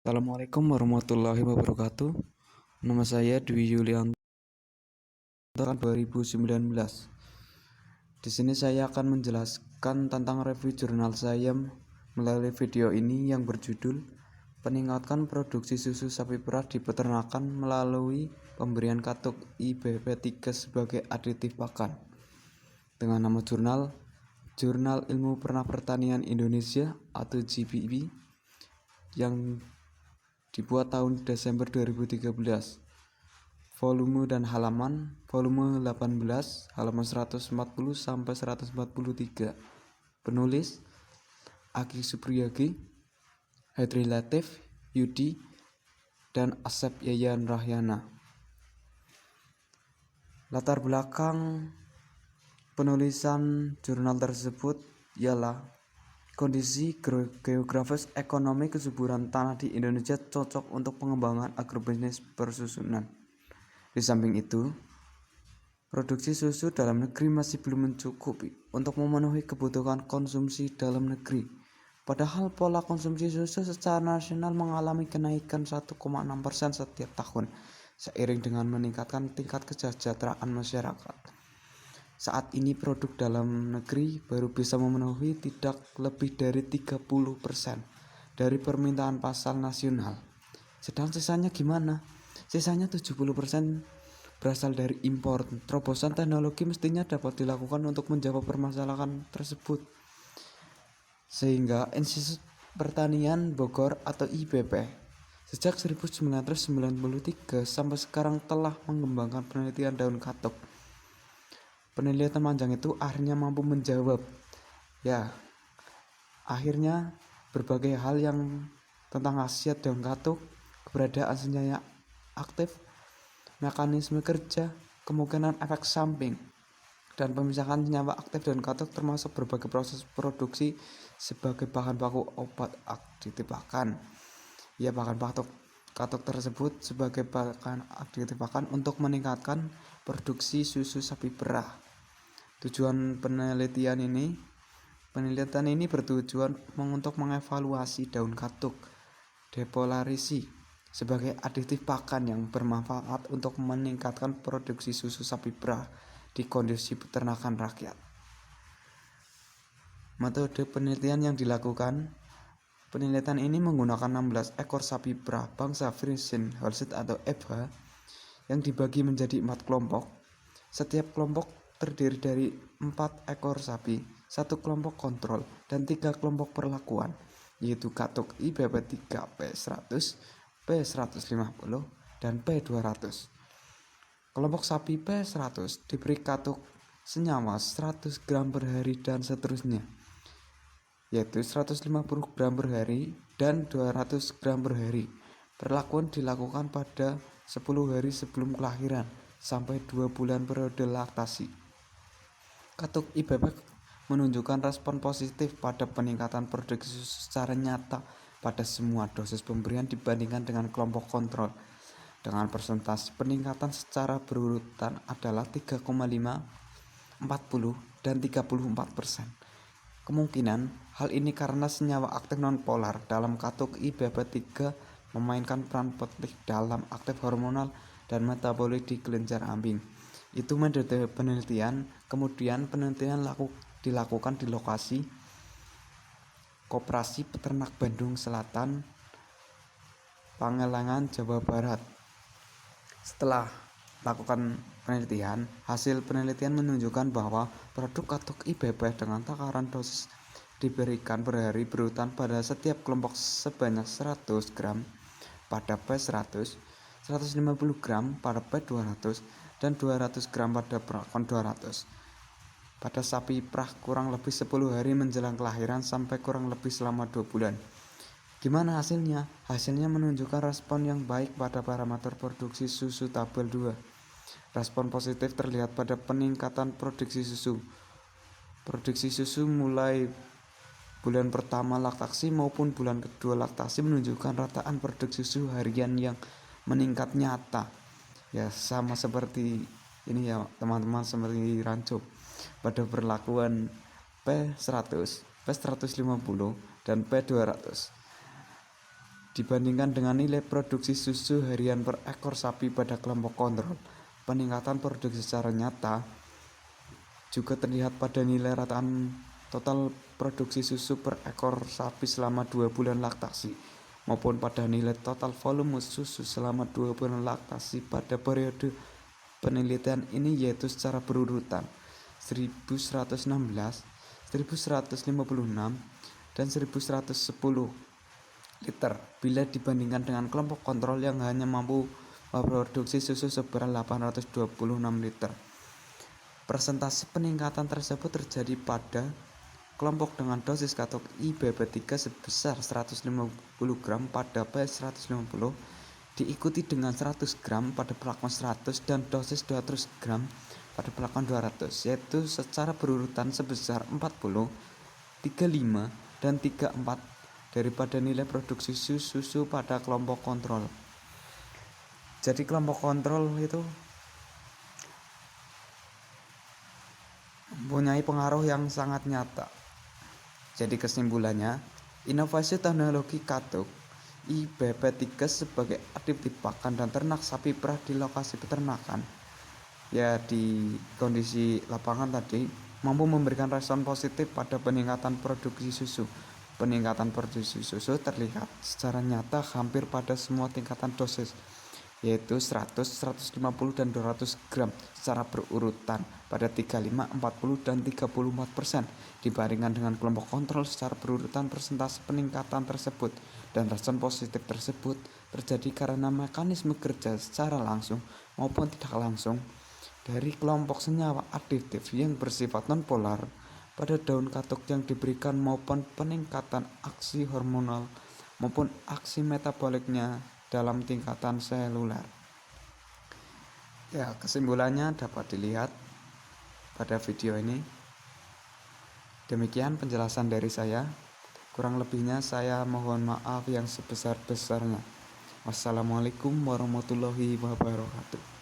Assalamualaikum warahmatullahi wabarakatuh. Nama saya Dwi Yulianto tahun 2019. Di sini saya akan menjelaskan tentang review jurnal saya melalui video ini yang berjudul Peningkatkan Produksi Susu Sapi Perah di Peternakan melalui pemberian katuk IBP3 sebagai aditif pakan. Dengan nama Jurnal Ilmu Pernak Pertanian Indonesia atau JPII yang dibuat tahun Desember 2013. Volume dan halaman, volume 18, halaman 140 sampai 143. Penulis Aki Supriyadi, Hedri Latif, Yudi, dan Asep Yayan Rahyana. Latar belakang penulisan jurnal tersebut ialah kondisi geografis ekonomi kesuburan tanah di Indonesia cocok untuk pengembangan agrobisnis persusunan. Di samping itu, produksi susu dalam negeri masih belum mencukupi untuk memenuhi kebutuhan konsumsi dalam negeri. Padahal pola konsumsi susu secara nasional mengalami kenaikan 1,6% setiap tahun, seiring dengan meningkatkan tingkat kesejahteraan masyarakat. Saat ini produk dalam negeri baru bisa memenuhi tidak lebih dari 30% dari permintaan pasar nasional. Sedang sisanya gimana? Sisanya 70% berasal dari impor. Terobosan teknologi mestinya dapat dilakukan untuk menjawab permasalahan tersebut. Sehingga Institut Pertanian Bogor atau IBP sejak 1993 sampai sekarang telah mengembangkan penelitian daun katuk. Penelitian panjang itu akhirnya mampu menjawab akhirnya berbagai hal yang tentang khasiat daun katuk, keberadaan senyawa aktif, mekanisme kerja, kemungkinan efek samping, dan pemisahan senyawa aktif daun katuk termasuk berbagai proses produksi sebagai bahan baku obat aditif pakan. Bahan katuk tersebut sebagai bahan aditif pakan untuk meningkatkan produksi susu sapi perah. Tujuan penelitian ini bertujuan untuk mengevaluasi daun katuk depolarisasi sebagai aditif pakan yang bermanfaat untuk meningkatkan produksi susu sapi perah di kondisi peternakan rakyat. Metode penelitian yang dilakukan, penelitian ini menggunakan 16 ekor sapi perah bangsa Friesian Holstein atau FH yang dibagi menjadi 4 kelompok. Setiap kelompok terdiri dari 4 ekor sapi, 1 kelompok kontrol, dan 3 kelompok perlakuan, yaitu katuk IBP3 P100, P150, dan P200. Kelompok sapi P100 diberi katuk senyawa 100 gram per hari dan seterusnya, yaitu 150 gram per hari dan 200 gram per hari. Perlakuan dilakukan pada 10 hari sebelum kelahiran sampai 2 bulan periode laktasi. Katuk IBP menunjukkan respon positif pada peningkatan produksi susu secara nyata pada semua dosis pemberian dibandingkan dengan kelompok kontrol, dengan persentase peningkatan secara berurutan adalah 3,5, 40, dan 34%. Kemungkinan hal ini karena senyawa aktif nonpolar dalam katuk IBP3 memainkan peran penting dalam aktif hormonal dan metabolik di kelenjar ambing. Itu metode penelitian. Kemudian penelitian dilakukan di lokasi Koperasi Peternak Bandung Selatan, Pangalengan, Jawa Barat. Setelah lakukan penelitian, hasil penelitian menunjukkan bahwa produk katuk IBP dengan takaran dosis diberikan per hari berurutan pada setiap kelompok sebanyak 100 gram pada P100, 150 gram pada P200, dan 200 gram pada perlakuan 200 pada sapi perah kurang lebih 10 hari menjelang kelahiran sampai kurang lebih selama 2 bulan. Gimana hasilnya? Hasilnya menunjukkan respon yang baik pada parameter produksi susu tabel 2. Respon positif terlihat pada peningkatan produksi susu. Produksi susu mulai bulan pertama laktasi maupun bulan kedua laktasi menunjukkan rataan produksi susu harian yang meningkat nyata. Sama seperti ini teman-teman, seperti rancu pada perlakuan P100, P150, dan P200. Dibandingkan dengan nilai produksi susu harian per ekor sapi pada kelompok kontrol, peningkatan produksi secara nyata juga terlihat pada nilai rataan total produksi susu per ekor sapi selama 2 bulan laktasi maupun pada nilai total volume susu selama 2 bulan laktasi pada periode penelitian ini, yaitu secara berurutan 1116, 1156, dan 1110 liter bila dibandingkan dengan kelompok kontrol yang hanya mampu memproduksi susu seberat 826 liter. Persentase peningkatan tersebut terjadi pada kelompok dengan dosis katok IBB3 sebesar 150 gram pada P150, diikuti dengan 100 gram pada pelakon 100 dan dosis 200 gram pada pelakon 200, yaitu secara berurutan sebesar 40, 35, dan 34 daripada nilai produksi susu pada kelompok kontrol. Jadi kelompok kontrol itu mempunyai pengaruh yang sangat nyata. Jadi kesimpulannya, inovasi teknologi katuk IBP3 sebagai adit di pakan dan ternak sapi perah di lokasi peternakan, ya di kondisi lapangan tadi, mampu memberikan respon positif pada peningkatan produksi susu. Peningkatan produksi susu terlihat secara nyata hampir pada semua tingkatan dosis, yaitu 100, 150, dan 200 gram secara berurutan pada 35, 40, dan 34% dibandingkan dengan kelompok kontrol secara berurutan. Persentase peningkatan tersebut dan respon positif tersebut terjadi karena mekanisme kerja secara langsung maupun tidak langsung dari kelompok senyawa aditif yang bersifat nonpolar pada daun katuk yang diberikan maupun peningkatan aksi hormonal maupun aksi metaboliknya dalam tingkatan seluler. Ya, kesimpulannya dapat dilihat pada video ini. Demikian penjelasan dari saya. Kurang lebihnya saya mohon maaf yang sebesar-besarnya. Wassalamualaikum warahmatullahi wabarakatuh.